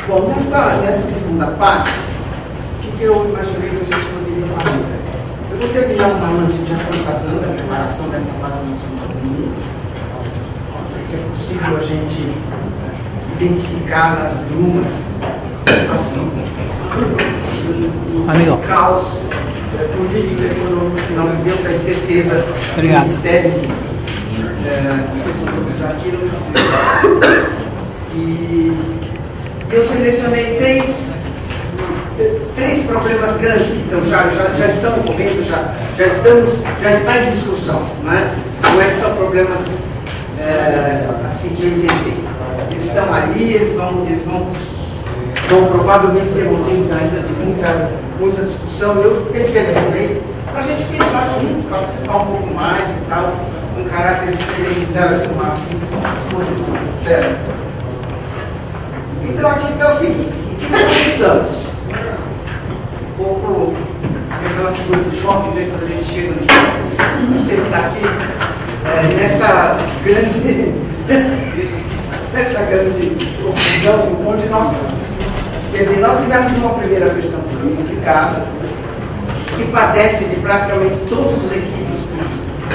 Bom, nesta segunda parte, o que eu imaginei que a gente poderia fazer? Eu vou terminar um balanço de aplicação da preparação desta base nacional comum, que é possível a gente identificar nas brumas a situação do caos político, econômico que nós vivemos, a incerteza do Ministério, enfim. Vocês são todos daqui, não precisa. E eu selecionei três problemas grandes que então, já estão ocorrendo, já está em discussão. Não é que são problemas assim que eu inventei. Eles estão ali, eles vão provavelmente ser motivo ainda de muita discussão. Eu pensei nessas três para a gente pensar juntos, participar um pouco mais e tal, um caráter diferente de uma simples exposição, certo? Então aqui está o seguinte, em que nós estamos? Um pouco aquela figura do shopping, né? Quando a gente chega no shopping, você está aqui nessa grande confusão onde nós estamos. Quer dizer, nós tivemos uma primeira versão publicada que padece de praticamente todos os equívocos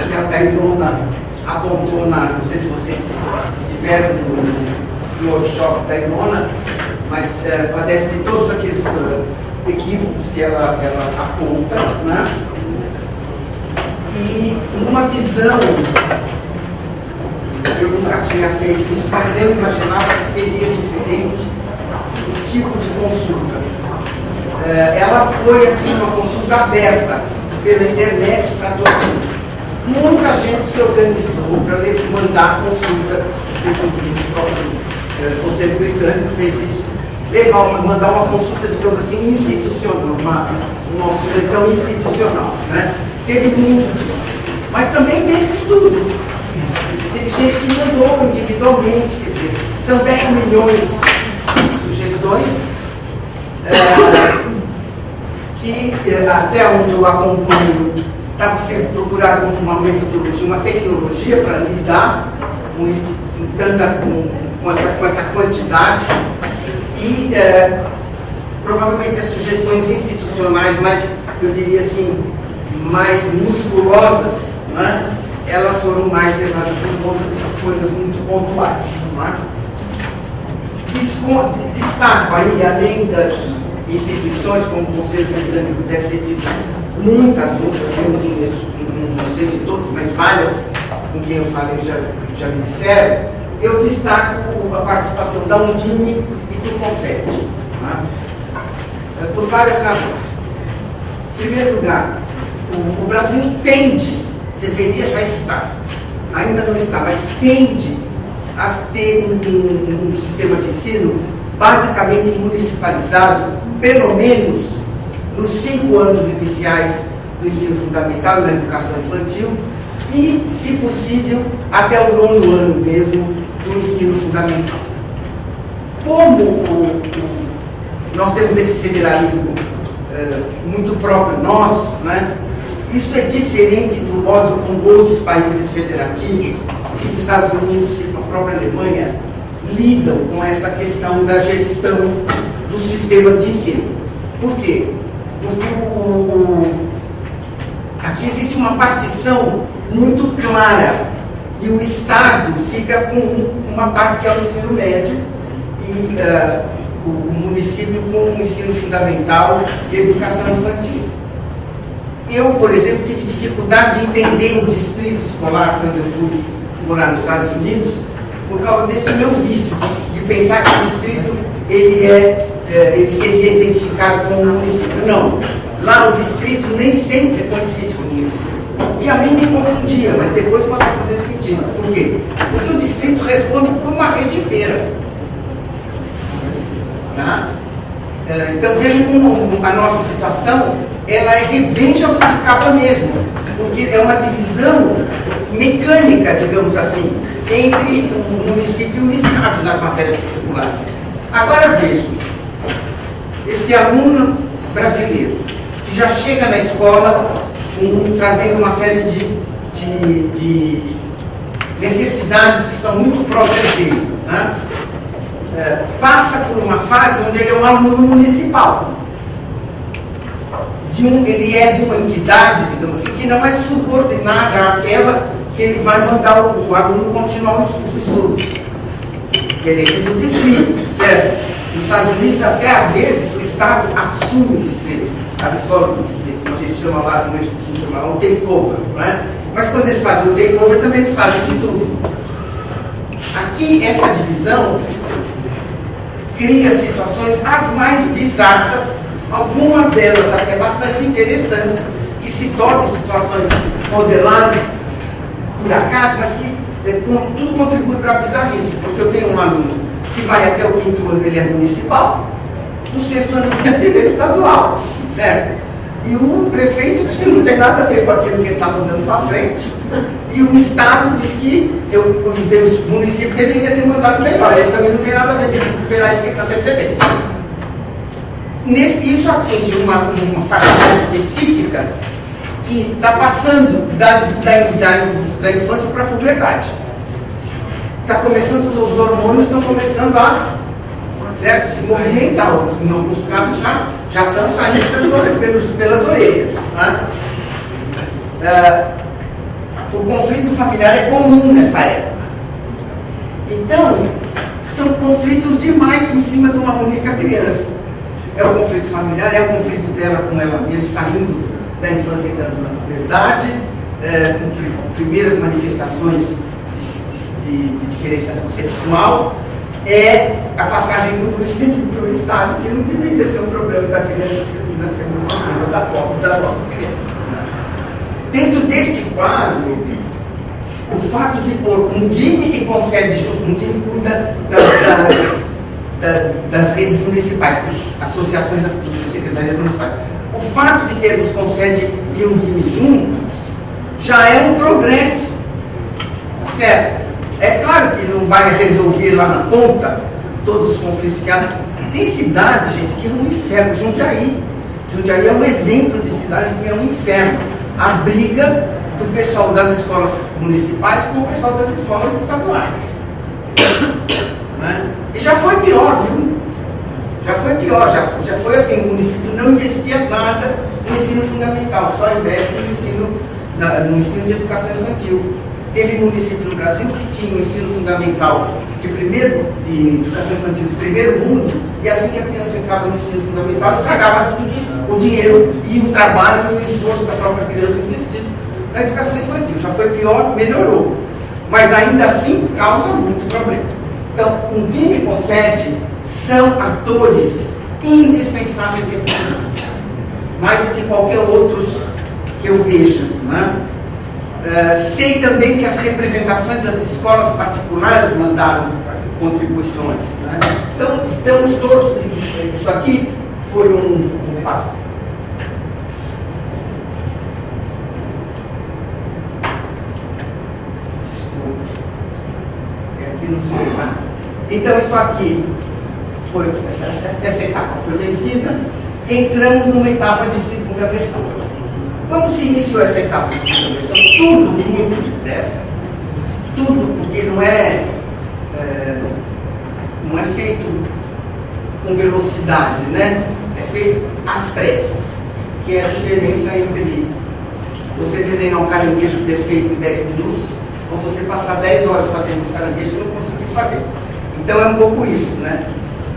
que a Tainona apontou não sei se vocês estiveram no workshop Tainona, mas padece de todos aqueles equívocos que ela aponta, né? E numa visão, eu nunca tinha feito isso, mas eu imaginava que seria diferente o tipo de consulta. Ela foi assim uma consulta aberta pela internet para todo mundo. Muita gente se organizou para mandar consulta, o próprio Conselho Britânico fez isso, mandar uma consulta, digamos assim, institucional, uma sugestão institucional. Né? Teve muito disso, mas também teve de tudo. Teve gente que mandou individualmente, quer dizer, são 10 milhões de sugestões, que até onde eu acompanho, estava sendo procurado uma metodologia, uma tecnologia para lidar com essa quantidade e provavelmente as sugestões institucionais, mas eu diria assim, mais musculosas, né? Elas foram mais levadas em conta de coisas muito pontuais. Né? Destaco aí, além das instituições, como o Conselho Britânico deve ter tido muitas outras, eu não sei de todas, mas várias com quem eu falei já me disseram, eu destaco a participação da Undime e do Concept, né? Por várias razões. Em primeiro lugar, o Brasil deveria já estar, ainda não está, mas tende a ter um sistema de ensino basicamente municipalizado, pelo menos nos 5 anos iniciais do ensino fundamental e na educação infantil e, se possível, até o 9º ano mesmo do ensino fundamental. Como nós temos esse federalismo muito próprio nosso, né? Isso é diferente do modo como outros países federativos, tipo Estados Unidos, tipo a própria Alemanha, lidam com essa questão da gestão dos sistemas de ensino. Por quê? Porque aqui existe uma partição muito clara e o Estado fica com uma parte que é o ensino médio e o município com o ensino fundamental e a educação infantil. Eu, por exemplo, tive dificuldade de entender o distrito escolar quando eu fui morar nos Estados Unidos, por causa desse meu vício de pensar que o distrito ele seria identificado com o município. Não. Lá o distrito nem sempre coincide com o município. O que a mim me confundia, mas depois passou a fazer sentido. Por quê? Porque o distrito responde por uma rede inteira. Tá? Então vejam como a nossa situação ela é bem jabuticaba mesmo, porque é uma divisão mecânica, digamos assim, entre o município e o Estado nas matérias particulares. Agora vejam, este aluno brasileiro que já chega na escola trazendo uma série de necessidades que são muito próprias dele, né? passa por uma fase onde ele é um aluno municipal. Ele é de uma entidade, digamos assim, que não é subordinada àquela que ele vai mandar o aluno continuar os estudos. Diferente do distrito, certo? Nos Estados Unidos, até às vezes, o Estado assume o distrito, as escolas do distrito, como a gente chama lá, como eles costumam chamar, o takeover, não é? Mas quando eles fazem o takeover, também eles fazem de tudo. Aqui, essa divisão cria situações as mais bizarras, algumas delas até bastante interessantes, que se tornam situações modeladas por acaso, mas que tudo contribui para a bizarrice, porque eu tenho um aluno que vai até o 5º ano, ele é municipal, no 6º ano ele é estadual, certo? E o prefeito diz que não tem nada a ver com aquilo que ele está mandando para frente, e o Estado diz que o município deveria ter mandado melhor, ele também não tem nada a ver, tem que recuperar isso que ele está percebendo. Isso atinge uma faixa específica que está passando da infância para a puberdade. Está começando, os hormônios estão começando a se movimentar. Em alguns casos já estão saindo pelas orelhas. Né? O conflito familiar é comum nessa época. Então, são conflitos demais em cima de uma única criança. É o conflito familiar, é o conflito dela com ela mesma, saindo da infância e entrando na puberdade, com primeiras manifestações de diferenciação sexual, é a passagem do município para o Estado, que não deveria ser um problema da criança, termina sendo um problema da nossa criança. Né? Dentro deste quadro, o fato de pôr um DIME que concede junto, um DIME cuida das redes municipais, associações das secretarias municipais. O fato de termos concede e um DIME juntos já é um progresso, certo? É claro que não vai resolver lá na ponta todos os conflitos que há. Tem cidade, gente, que é um inferno. Jundiaí é um exemplo de cidade que é um inferno. A briga do pessoal das escolas municipais com o pessoal das escolas estaduais. Né? E já foi pior, viu? Já foi pior, já foi assim, o município não investia nada no ensino fundamental, só investe no ensino de educação infantil. Teve município no Brasil que tinha o ensino fundamental de educação infantil de primeiro mundo, e assim que a criança entrava no ensino fundamental, estragava tudo o dinheiro e o trabalho e o esforço da própria criança investido na educação infantil. Já foi pior, melhorou. Mas ainda assim causa muito problema. Então, um DIME e CONCED são atores indispensáveis nesse cenário. Mais do que qualquer outros que eu veja. Né? Sei também que as representações das escolas particulares mandaram contribuições. Né? Então, estamos todos. Isso aqui foi um passo. Desculpa. Aqui não sei. Tá? Então, isso aqui foi. Essa etapa foi vencida. Entramos numa etapa de segunda versão. Quando se iniciou essa etapa de segunda versão, tudo muito depressa, tudo porque não é feito com velocidade, né? É feito às pressas, que é a diferença entre você desenhar um caranguejo perfeito em 10 minutos ou você passar 10 horas fazendo um caranguejo e não conseguir fazer. Então é um pouco isso, né?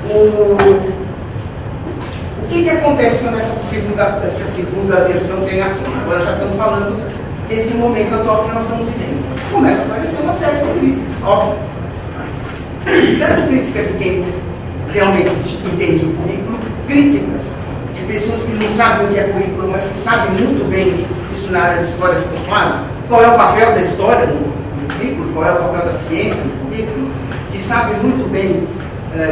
O que acontece quando essa segunda versão vem à tona? Agora já estamos falando desse momento atual que nós estamos vivendo. Começa a aparecer uma série de críticas, óbvio. Tanto crítica de quem realmente entende o currículo, críticas de pessoas que não sabem o que é currículo, mas que sabem muito bem, isso na área de história ficou claro, qual é o papel da história no currículo, qual é o papel da ciência no currículo, que sabem muito bem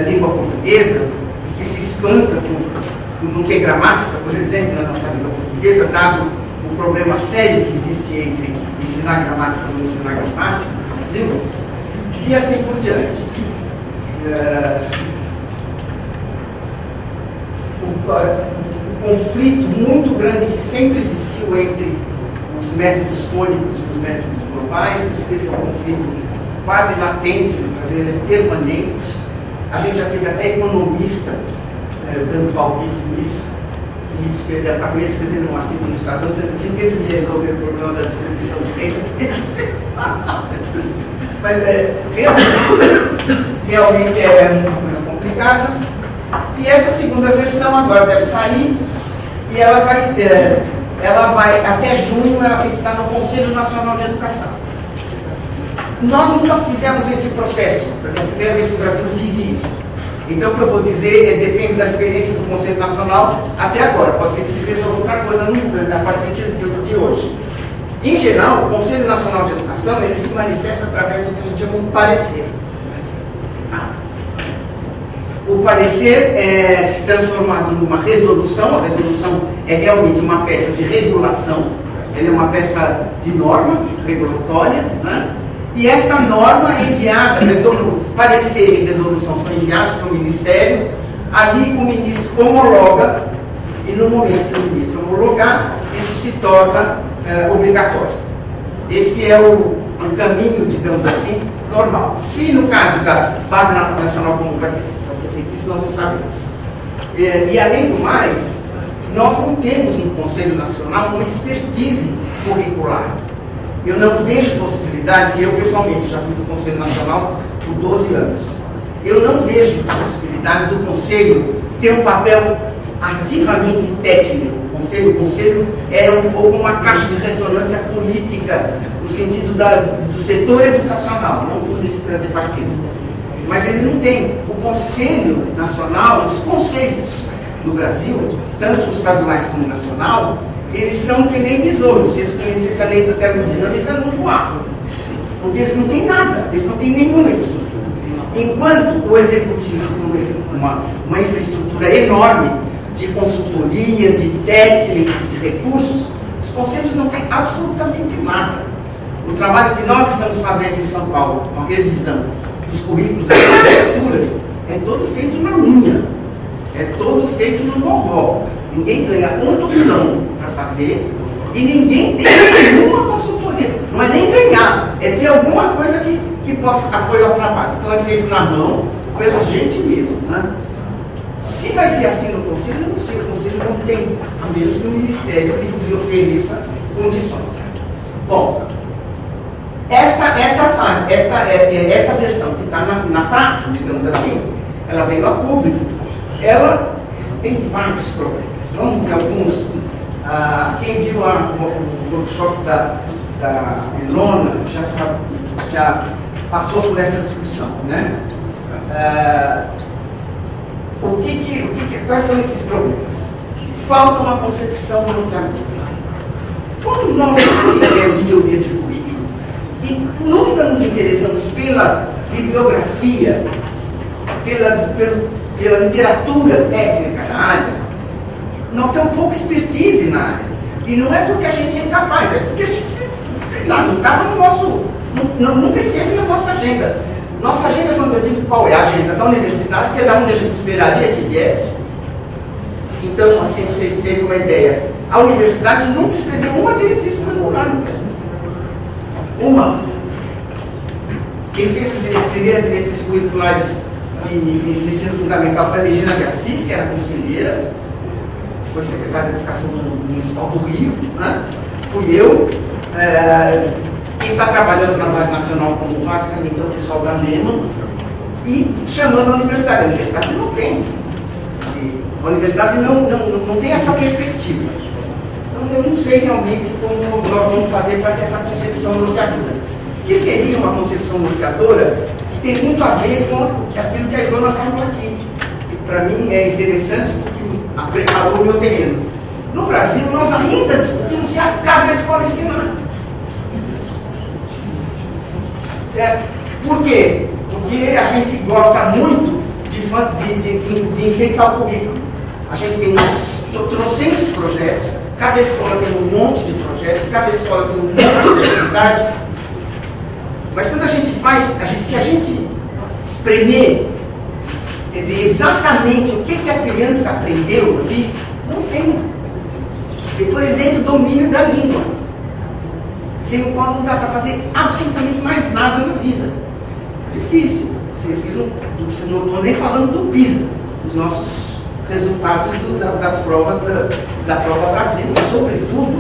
língua portuguesa, e que se espanta por não ter gramática, por exemplo, na nossa língua portuguesa, dado o problema sério que existe entre ensinar gramática e não ensinar gramática no Brasil, e assim por diante. O conflito muito grande que sempre existiu entre os métodos fônicos e os métodos globais, esse é um conflito quase latente no Brasil, ele é permanente. A gente já teve até economista dando palpite nisso, que acabei de escrever um artigo no Estadão dizendo que eles resolveram o problema da distribuição de renda. Mas realmente é uma coisa complicada. E essa segunda versão agora deve sair e ela vai até junho, ela tem que estar no Conselho Nacional de Educação. Nós nunca fizemos este processo, porque é a primeira vez que o Brasil vive isso. Então, o que eu vou dizer depende da experiência do Conselho Nacional até agora. Pode ser que se resolva outra coisa a partir de hoje. Em geral, o Conselho Nacional de Educação ele se manifesta através do que a gente chama de parecer. O parecer é se transformado numa resolução. A resolução é realmente uma peça de regulação. Ela é uma peça de norma regulatória, né? E esta norma é enviada, parecer e resolução são enviados para o Ministério, ali o ministro homologa, e no momento que o ministro homologar, isso se torna obrigatório. Esse é o caminho, digamos assim, normal. Se no caso da Base Nacional Comum vai ser feito isso, nós não sabemos. E além do mais, nós não temos no Conselho Nacional uma expertise curricular. Eu não vejo possibilidade, eu pessoalmente já fui do Conselho Nacional por 12 anos, eu não vejo possibilidade do Conselho ter um papel ativamente técnico. O Conselho é um pouco uma caixa de ressonância política, no sentido do setor educacional, não política de partido. Mas ele não tem. O Conselho Nacional, os conselhos do Brasil, tanto os estaduais como o nacional, eles são que nem besouros. Se eles conhecessem a lei da termodinâmica, não voavam. Porque eles não têm nada, eles não têm nenhuma infraestrutura. Enquanto o executivo tem uma infraestrutura enorme de consultoria, de técnicos, de recursos, os conselhos não têm absolutamente nada. O trabalho que nós estamos fazendo em São Paulo, com a revisão dos currículos das infraestruturas, é todo feito na linha, é todo feito no gogó. Ninguém ganha um tostão para fazer e ninguém tem nenhuma consultoria. Não é nem ganhar, é ter alguma coisa que possa apoiar o trabalho. Então é feito na mão, pela gente mesmo, né? Se vai ser assim no Conselho, eu não sei, o Conselho não tem, a menos que o Ministério lhe ofereça condições. Bom, esta versão que está na praça, digamos assim, ela veio a público. Ela tem vários problemas. Vamos ver alguns. Quem viu o workshop da Ilona já passou por essa discussão, né? Quais são esses problemas? Falta uma concepção norteamericana. Quando nós tivemos teoria de currículo e nunca nos interessamos pela bibliografia, pela literatura técnica na área, nós temos pouca expertise na área. E não é porque a gente é incapaz, é porque a gente, sei lá, não estava no nosso, nunca esteve na nossa agenda. Nossa agenda, quando eu digo qual é a agenda da universidade, que é da onde a gente esperaria que viesse. Então, assim, vocês terem uma ideia, a universidade nunca escreveu uma diretriz curricular no Brasil. Uma. Quem fez as primeiras diretrizes curriculares do ensino fundamental foi a Regina de Assis, que era conselheira, foi secretária de Educação Municipal do Rio, né? Fui eu. Quem está trabalhando na Base Nacional Comum, basicamente, é o pessoal da Lema, e chamando a universidade. A universidade não tem. A universidade não tem essa perspectiva. Então, eu não sei realmente como nós vamos fazer para ter essa concepção norteadora. Que seria uma concepção norteadora que tem muito a ver com aquilo que a Ilona falou aqui. Que para mim é interessante porque preparou o meu terreno. No Brasil, nós ainda discutimos se cabe a escola ensinar. Certo? Por quê? Porque a gente gosta muito de enfeitar o currículo. A gente tem trocentos projetos, cada escola tem um monte de projetos, cada escola tem um monte de atividade. Mas quando a gente vai, se a gente espremer, quer dizer, exatamente o que a criança aprendeu ali, não tem. Por exemplo, domínio da língua, sem o qual não dá para fazer absolutamente mais nada na vida. Difícil. Vocês viram, não estou nem falando do PISA, os nossos resultados das provas da prova Brasil, sobretudo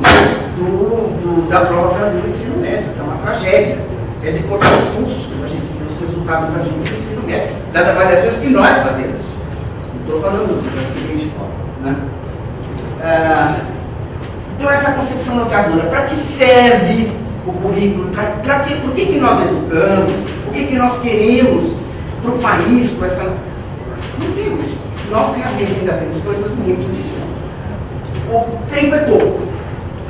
da prova Brasil do ensino médio, que é uma tragédia. É de cortar os cursos, quando a gente vê os resultados da gente do ensino médio, das avaliações que nós fazemos. Não estou falando da seguinte forma. Né? Então, essa concepção norteadora, para que serve o currículo? Por que nós educamos? O que nós queremos para o país com essa... Não temos. Nós realmente ainda temos coisas muito distintas. O tempo é pouco.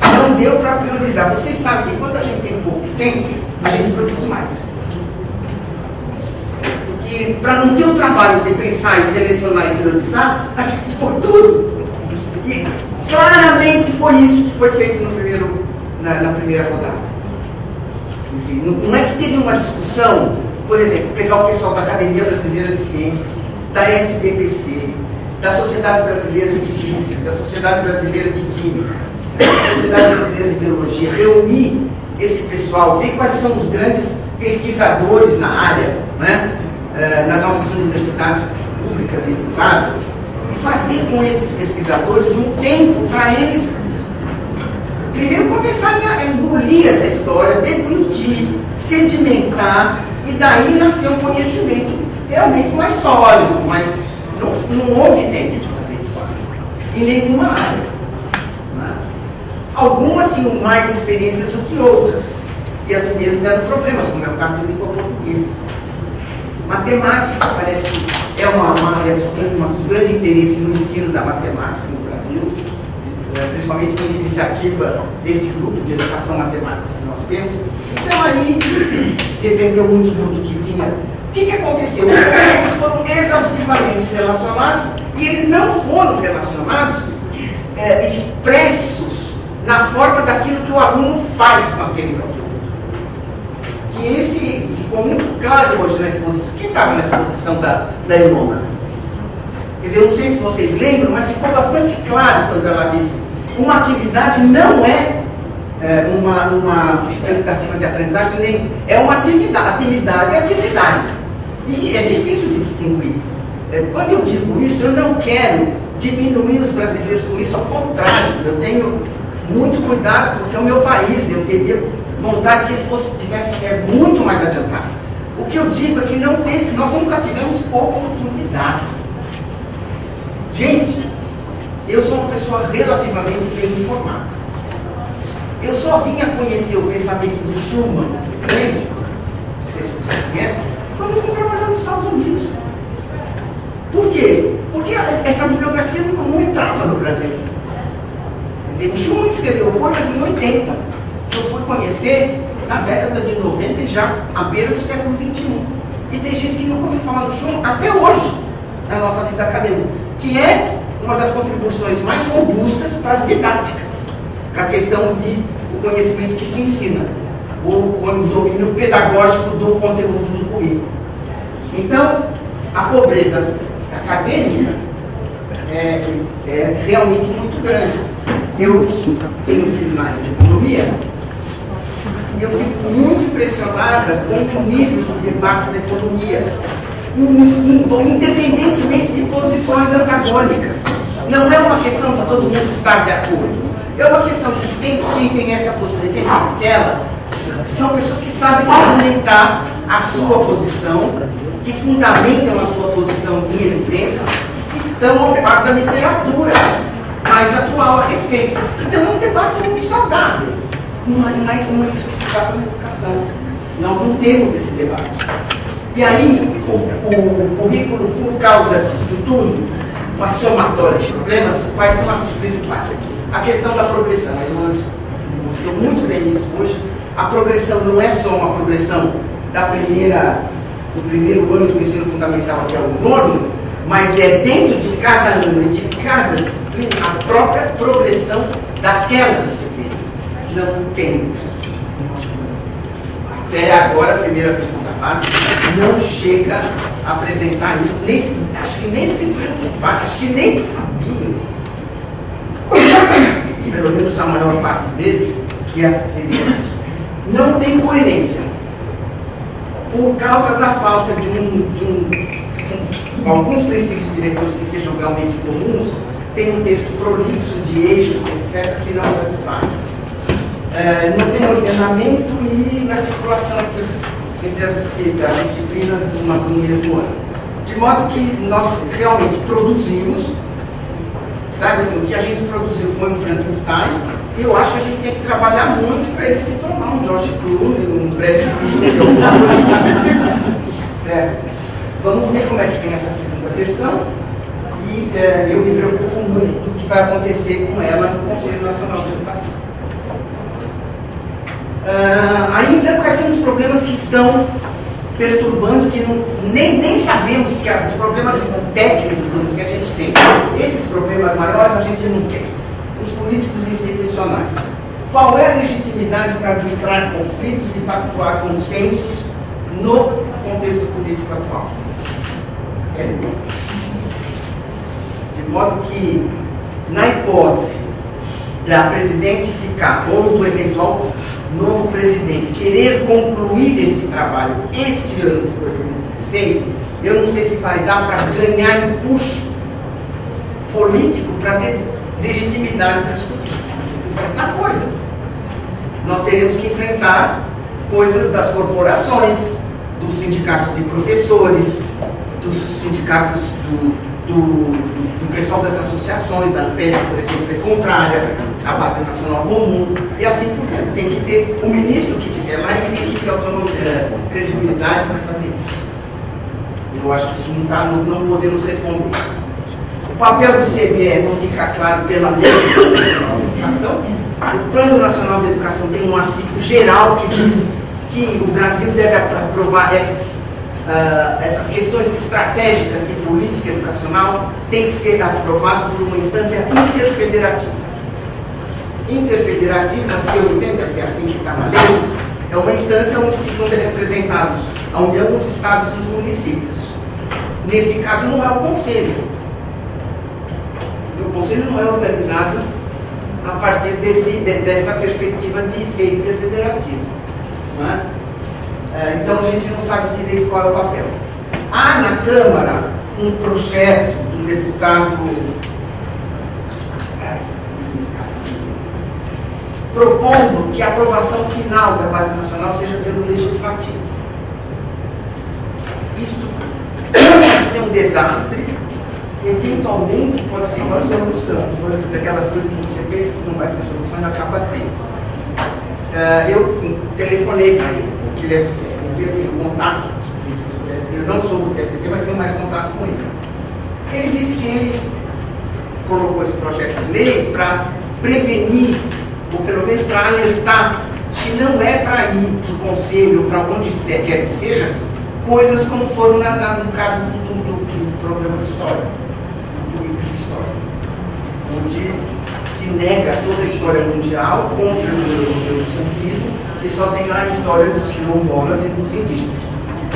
Não deu para priorizar. Vocês sabem que quando a gente tem pouco tempo, a gente produz mais. Porque para não ter o trabalho de pensar e selecionar e priorizar, a gente expõe tudo. E claramente foi isso que foi feito na primeira rodada. Não é que teve uma discussão, por exemplo, pegar o pessoal da Academia Brasileira de Ciências, da SBPC, da Sociedade Brasileira de Física, da Sociedade Brasileira de Química, da Sociedade Brasileira de Biologia, reunir esse pessoal, ver quais são os grandes pesquisadores na área, né, nas nossas universidades públicas e privadas, e fazer com esses pesquisadores um tempo para eles primeiro começarem a engolir essa história, deglutir, sedimentar, e daí nascer um conhecimento realmente mais sólido, mas não houve tempo de fazer isso em nenhuma área. Né? Algumas tinham mais experiências do que outras, e assim mesmo deram problemas, como é o caso do língua portuguesa. Matemática parece que é uma área que tem um grande interesse no ensino da matemática no Brasil, principalmente com a iniciativa deste grupo de educação matemática que nós temos. Então aí dependeu muito do que tinha. O que aconteceu? Os problemas foram exaustivamente relacionados e eles não foram relacionados expressos na forma daquilo que o aluno faz com aquele conteúdo. Que esse ficou muito claro hoje na exposição. Quem estava na exposição da Ilona? Quer dizer, eu não sei se vocês lembram, mas ficou bastante claro quando ela disse: uma atividade não é uma expectativa de aprendizagem, nem é uma atividade. Atividade é atividade. E é difícil de distinguir. Quando eu digo isso, eu não quero diminuir os brasileiros com isso, ao contrário, eu tenho muito cuidado, porque é o meu país, eu teria vontade que ele tivesse muito mais adiantado. O que eu digo é que nós nunca tivemos oportunidade. Gente, eu sou uma pessoa relativamente bem informada. Eu só vim a conhecer o pensamento do Schuman, entende? Não sei se vocês conhecem, quando eu fui trabalhar nos Estados Unidos. Por quê? Porque essa bibliografia não entrava no Brasil. Quer dizer, o Schuman escreveu coisas em 80, que eu fui conhecer na década de 90 e já à beira do século XXI. E tem gente que nunca ouviu falar no Schuman até hoje, na nossa vida acadêmica, que é uma das contribuições mais robustas para as didáticas, para a questão do conhecimento que se ensina, o domínio pedagógico do conteúdo do currículo. Então, a pobreza acadêmica é realmente muito grande. Eu tenho filho na área de economia e eu fico muito impressionada com o nível do debate da economia, independentemente de posições antagônicas. Não é uma questão de todo mundo estar de acordo. É uma questão de que quem tem essa posição e quem tem aquela, são pessoas que sabem fundamentar a sua posição, que fundamentam a sua posição em evidências, que estão ao par da literatura mais atual a respeito. Então é um debate muito saudável, mas não é isso que se passa na educação. Nós não temos esse debate. E aí, o currículo, por causa disso tudo, uma somatória de problemas, quais são os principais? A questão da progressão, a Ilona mostrou muito bem isso hoje. A progressão não é só uma progressão do primeiro ano do ensino fundamental até o nono, mas é dentro de cada ano e de cada disciplina a própria progressão daquela disciplina. Não tem isso. Até agora, a primeira versão da base não chega a apresentar isso. Acho que nem se preocupar, acho que nem sabiam. Pelo menos a maior parte deles, que é isso. Não tem coerência. por causa da falta de alguns princípios diretores que sejam realmente comuns, tem um texto prolixo de eixos, etc., que não satisfaz. Não tem ordenamento e articulação entre as disciplinas do mesmo ano. De modo que nós realmente produzimos, sabe assim, o que a gente produziu foi um Frankenstein, e eu acho que a gente tem que trabalhar muito para ele se tornar um George Clooney, um Brad Pitt, alguma coisa assim. Certo? Vamos ver como é que vem essa segunda versão, e eu me preocupo muito do que vai acontecer com ela no Conselho Nacional de Educação. Ainda quais são os problemas que estão perturbando, que nem sabemos que os problemas técnicos que a gente tem. Esses problemas maiores a gente não tem. Os políticos institucionais. Qual é a legitimidade para arbitrar conflitos e pactuar consensos no contexto político atual? De modo que, na hipótese da presidente ficar, ou do eventual novo presidente querer concluir este trabalho este ano de 2016, eu não sei se vai dar para ganhar empuxo político para ter legitimidade para discutir. Enfrentar coisas. Nós teremos que enfrentar coisas das corporações, dos sindicatos de professores, dos sindicatos do pessoal das associações. A ANPED, por exemplo, é contrária à Base Nacional Comum, e assim por diante. Tem que ter o ministro que estiver lá, e tem que ter autonomia, credibilidade para fazer isso. Eu acho que isso não podemos responder. O papel do CBE não fica claro pela Lei Nacional de Educação. O Plano Nacional de Educação tem um artigo geral que diz que o Brasil deve aprovar essas questões estratégicas de política educacional, tem que ser aprovado por uma instância interfederativa. Interfederativa, se eu entendo, é assim que está na lei, é uma instância onde ficam representados a União, os estados e os municípios. Nesse caso não é o Conselho. O Conselho não é organizado a partir dessa perspectiva de ser interfederativo. Não é? Então a gente não sabe direito qual é o papel. Há na Câmara um projeto do deputado propondo que a aprovação final da Base Nacional seja pelo Legislativo. Isto pode ser um desastre, eventualmente pode ser uma solução. Por exemplo, aquelas coisas que você pensa que não vai ser solução e acaba sendo. Eu telefonei para ele, porque ele é do PSDB, eu tenho contato do PSDB, eu não sou do PSDB, mas tenho mais contato com ele. Ele disse que ele colocou esse projeto de lei para prevenir, ou pelo menos para alertar, que não é para ir para o Conselho, para onde quer que seja, coisas como foram no caso do programa de história, do livro de história, onde se nega toda a história mundial contra o eurocentrismo e só tem lá a história dos quilombolas e dos indígenas.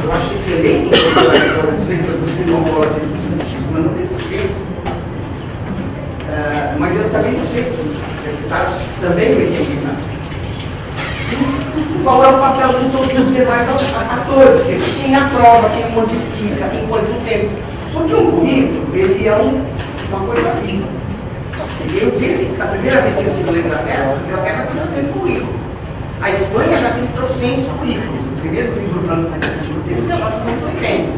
Eu acho excelente incorporar a história dos quilombolas e dos indígenas, mas não desse jeito. Mas eu também não sei, os deputados também não entendem nada. Qual é o papel de todos os demais atores? Quem aprova, quem modifica, em quanto tempo? Porque um currículo, ele é uma coisa viva. Desde a primeira vez que eu estive na Inglaterra, a Inglaterra está fazendo currículo. A Espanha já tem trocentos currículos. O primeiro livro branco deles é lá dos anos 80.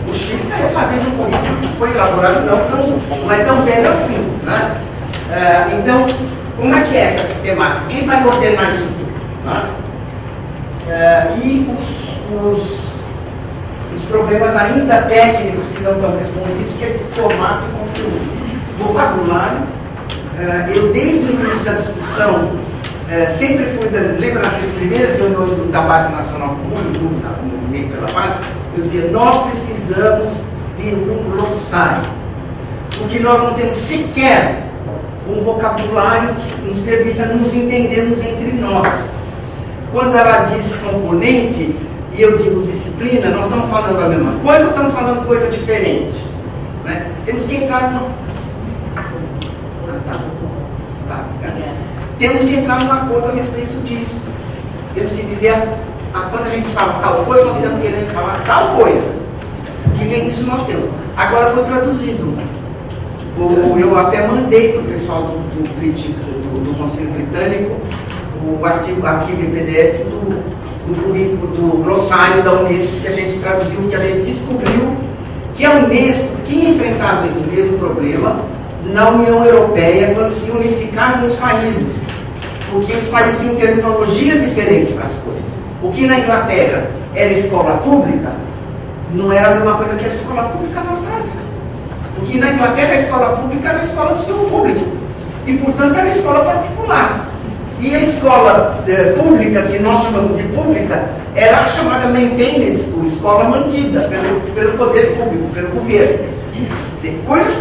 O Chile está fazendo um currículo que foi elaborado não é tão velho assim. Né? Então, como é que é essa sistemática? Quem vai ordenar isso tudo? Né? E os problemas ainda técnicos que não estão respondidos, que é de formato e conteúdo. Vocabulário. Eu, desde o início da discussão, sempre fui, lembra das primeiras reuniões da Base Nacional Comum, do Movimento pela Base, eu dizia, nós precisamos de um glossário, porque nós não temos sequer um vocabulário que nos permita nos entendermos entre nós. Quando ela diz componente, e eu digo disciplina, nós estamos falando a mesma coisa ou estamos falando coisa diferente? Né? Temos que entrar no... Temos que entrar num acordo a respeito disso. Temos que dizer quando a gente fala tal coisa, nós estamos querendo falar tal coisa. Que nem isso nós temos. Agora foi traduzido. Eu até mandei para o pessoal do Conselho Britânico o arquivo em PDF do currículo, do glossário da Unesco, que a gente traduziu, que a gente descobriu que a Unesco tinha enfrentado esse mesmo problema na União Europeia quando se unificaram os países, porque os países tinham terminologias diferentes para as coisas. O que na Inglaterra era escola pública, não era a mesma coisa que era escola pública na França. Porque na Inglaterra a escola pública era a escola do seu público, e portanto era a escola particular. E a escola pública, que nós chamamos de pública, era a chamada maintained school, escola mantida pelo poder público, pelo governo. Coisas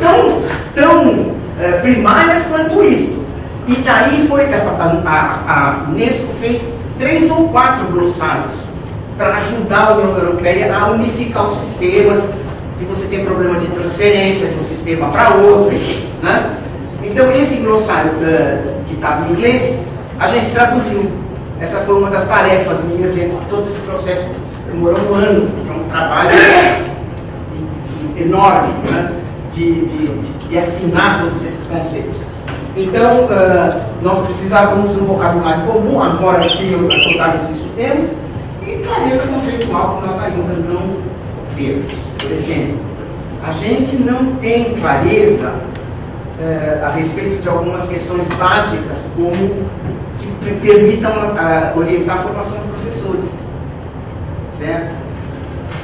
tão primárias quanto isso. E daí foi que a Unesco fez 3 ou 4 glossários para ajudar a União Europeia a unificar os sistemas, que você tem problema de transferência de um sistema para outro, enfim. Né? Então, esse glossário que estava em inglês, a gente traduziu. Essa foi uma das tarefas minhas dentro de todo esse processo. Demorou um ano, porque é um trabalho enorme, né? de afinar todos esses conceitos. Então, nós precisávamos de um vocabulário comum, agora sim, adotarmos isso temos, e clareza conceitual que nós ainda não temos. Por exemplo, a gente não tem clareza a respeito de algumas questões básicas, como que permitam orientar a formação de professores, certo?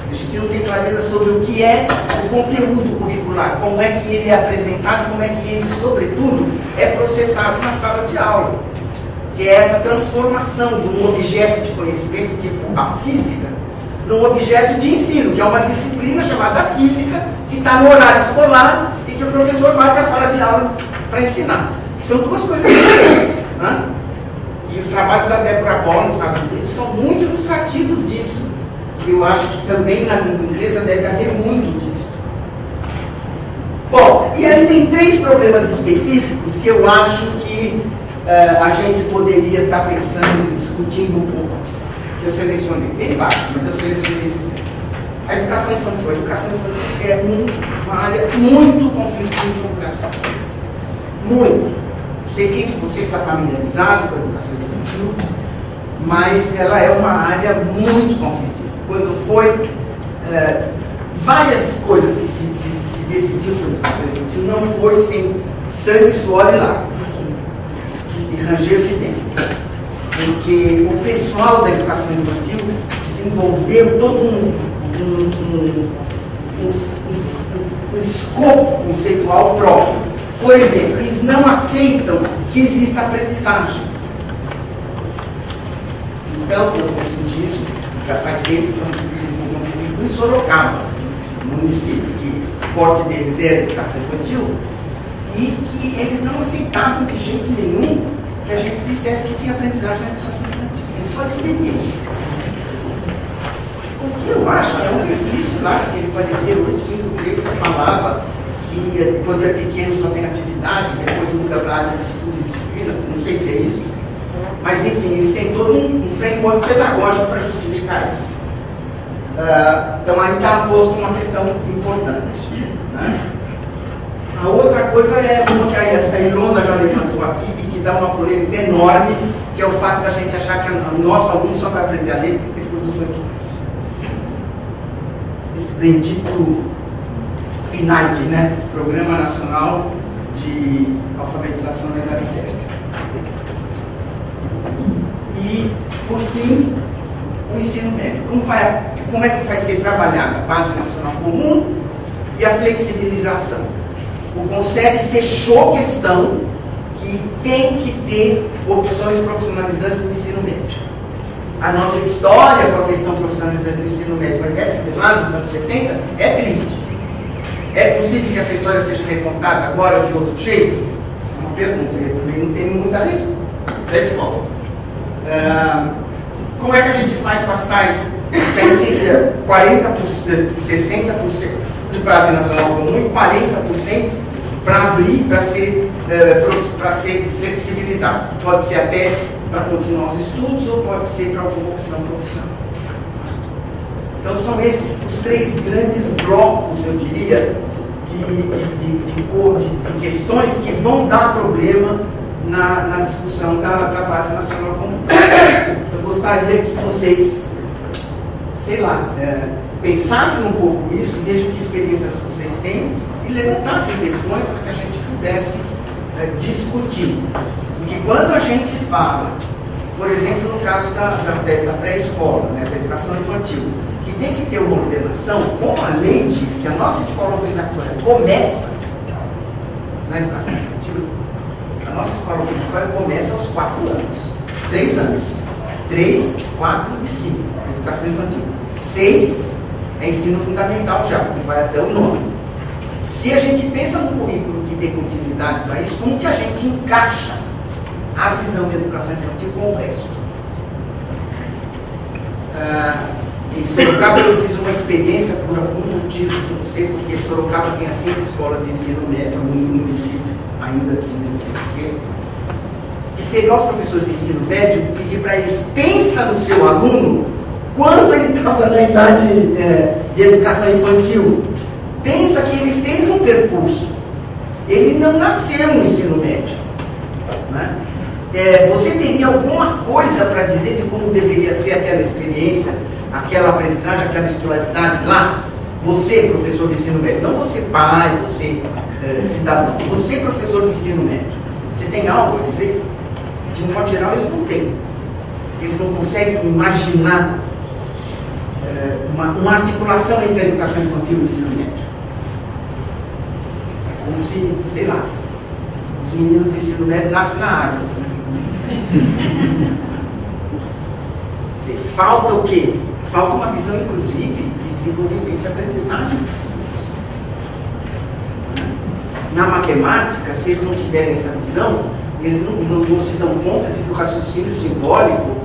A gente não tem clareza sobre o que é o conteúdo curricular, como é que ele é apresentado, como é que ele, sobretudo, é processado na sala de aula, que é essa transformação de um objeto de conhecimento, tipo a física, num objeto de ensino, que é uma disciplina chamada física, que está no horário escolar e que o professor vai para a sala de aula para ensinar. São duas coisas diferentes, né? E os trabalhos da Deborah Ball nos Estados Unidos são muito ilustrativos disso. Eu acho que também na língua inglesa deve haver muito disso. Bom, e aí tem 3 problemas específicos que eu acho que a gente poderia estar pensando e discutindo um pouco. Que eu selecionei. Tem vários, mas eu selecionei esses 3. A educação infantil. A educação infantil é uma área muito conflitiva no Brasil. Muito. Não sei quem de vocês está familiarizado com a educação infantil, mas ela é uma área muito conflitiva. Quando foi várias coisas que se decidiu sobre a educação infantil, não foi sem sangue, suor e lágrimas e ranger de dentes, porque o pessoal da educação infantil desenvolveu todo um escopo conceitual próprio. Por exemplo, eles não aceitam que exista aprendizagem. Então, eu consenti isso já faz tempo que nós desenvolvemos um currículo em Sorocaba, um município que o forte deles era a educação infantil, e que eles não aceitavam de jeito nenhum que a gente dissesse que tinha aprendizagem na educação infantil, tem só experiência. O que eu acho que é um resquício lá, aquele parecer 853 que falava que quando é pequeno só tem atividade, depois muda para a área de estudo e disciplina, não sei se é isso, mas enfim, eles têm todo um framework pedagógico para justificar isso. Então aí está posto uma questão importante. Né? A outra coisa é uma que a Ilona já levantou aqui e que dá uma polêmica enorme, que é o fato da gente achar que o nosso aluno só vai aprender a ler depois dos 8 anos. Esse bendito PNAE, né? Programa Nacional de Alfabetização na Idade Certa. E, por fim, o ensino médio. Como é que vai ser trabalhada a Base Nacional Comum e a flexibilização? O CONSEB fechou questão que tem que ter opções profissionalizantes no ensino médio. A nossa história com a questão profissionalizante do ensino médio, mas essa de lá dos anos 70, é triste. É possível que essa história seja recontada agora de outro jeito? Essa é uma pergunta, eu também não tenho muita resposta. Como é que a gente faz com as tais 40%, 60% de base nacional comum e 40% para abrir, para ser flexibilizado? Pode ser até para continuar os estudos ou pode ser para alguma opção profissional. Então são esses os 3 grandes blocos, eu diria, de questões que vão dar problema na discussão da Base Nacional Comum. Eu gostaria que vocês, sei lá, pensassem um pouco isso, vejam que experiência vocês têm e levantassem questões para que a gente pudesse discutir. Porque quando a gente fala, por exemplo, no caso da pré-escola, né, da educação infantil, que tem que ter uma ordenação, como a lei diz que a nossa escola obrigatória começa na educação infantil, a nossa escola obrigatória começa aos 4 anos, 3 anos, 3, 4 e 5, educação infantil. 6 é ensino fundamental já, que vai até o 9. Se a gente pensa num currículo que tem continuidade para isso, como que a gente encaixa a visão de educação infantil com o resto? Em Sorocaba eu fiz uma experiência por algum motivo, não sei porque Sorocaba tinha 5 escolas de ensino médio, no município ainda tinha, não sei porquê, de pegar os professores de ensino médio e pedir para eles, pensa no seu aluno quando ele estava na idade de educação infantil. Pensa que ele fez um percurso, ele não nasceu no ensino médio, né? Você teria alguma coisa para dizer de como deveria ser aquela experiência, aquela aprendizagem, aquela escolaridade lá? Você, professor de ensino médio, não você pai, você cidadão, você, professor de ensino médio, você tem algo a dizer? De um modo geral, eles não têm. Eles não conseguem imaginar uma articulação entre a educação infantil e o ensino médio. É como se, sei lá, os meninos do ensino médio nascem na árvore. Falta o quê? Falta uma visão, inclusive, de desenvolvimento e aprendizagem. Na matemática, se eles não tiverem essa visão, eles não se dão conta de que o raciocínio simbólico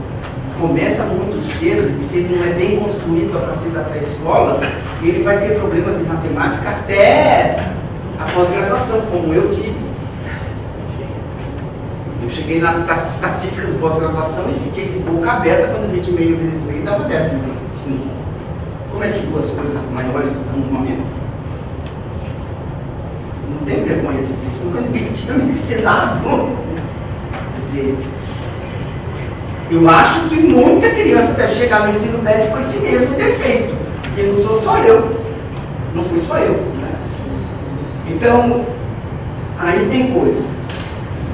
começa muito cedo, e se ele não é bem construído a partir da pré-escola, ele vai ter problemas de matemática até a pós-graduação, como eu tive. Eu cheguei na estatística do pós-graduação e fiquei de boca aberta quando vi que meio vezes meio dava 0,5. Como é que 2 coisas maiores dão uma menor? Não tenho vergonha de dizer isso, nunca ninguém tinha me ensinado. Quer dizer, eu acho que muita criança deve chegar no ensino médio com esse mesmo defeito, porque não sou só eu, não fui só eu, né? Então, aí tem coisa.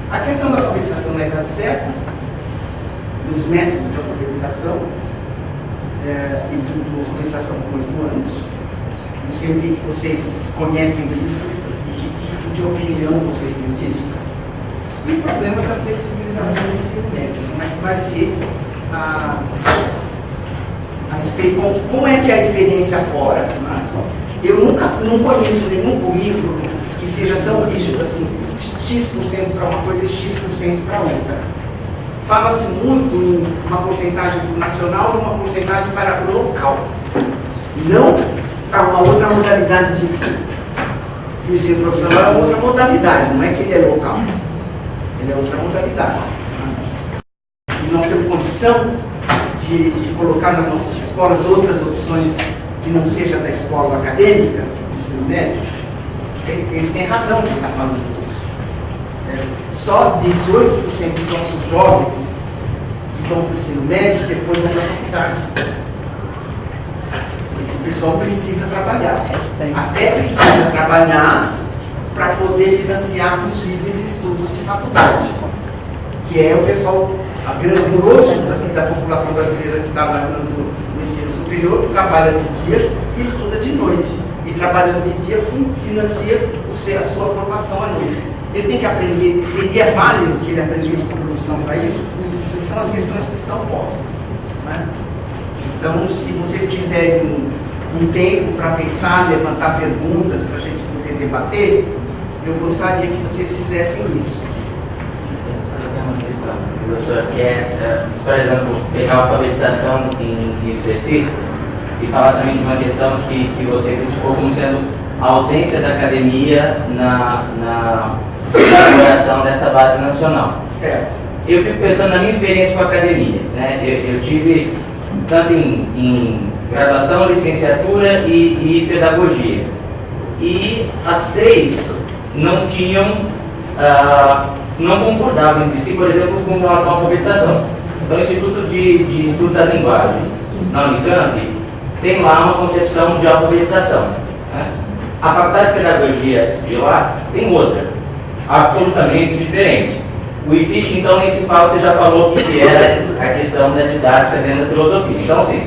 A questão da alfabetização na idade certa, dos métodos de alfabetização, e de alfabetização com 8 anos, não sei o que vocês conhecem disso e que tipo de opinião vocês têm disso. E o problema da flexibilização do ensino médio, como é que vai ser como é que é a experiência fora, né? Eu não conheço nenhum currículo que seja tão rígido assim, X% para uma coisa e X% para outra. Fala-se muito em uma porcentagem nacional e uma porcentagem para local, não para uma outra modalidade de ensino. O ensino profissional é outra modalidade, não é que ele é local, ele é outra modalidade. E nós temos condição de colocar nas nossas escolas outras opções que não seja da escola acadêmica, do ensino médio. Eles têm razão quem está falando isso. Só 18% dos nossos jovens que vão para o ensino médio depois vão para a faculdade. Esse pessoal precisa trabalhar. Até precisa trabalhar para poder financiar possíveis estudos de faculdade, que é o pessoal, o grosso da população brasileira que está no ensino superior, que trabalha de dia e estuda de noite. E trabalhando de dia financia a sua formação à noite. Ele tem que aprender, seria válido que ele aprendesse com profissão para isso? Essas são as questões que estão postas, né? Então, se vocês quiserem um tempo para pensar, levantar perguntas para a gente poder debater, eu gostaria que vocês fizessem isso. Professor, que por exemplo, pegar a alfabetização em específico e falar também de uma questão que você criticou como sendo a ausência da academia na elaboração dessa base nacional. Certo. eu fico pensando na minha experiência com a academia, né? Eu tive tanto em graduação, licenciatura e pedagogia. E as três não tinham, não concordavam entre si, por exemplo, com relação à alfabetização. Então, o Instituto de Estudos da Linguagem, na Unicamp, tem lá uma concepção de alfabetização, né? A Faculdade de Pedagogia de lá tem outra, absolutamente diferente. O IFISH, então, nem se fala, você já falou que era a questão da didática dentro da filosofia. Então, assim,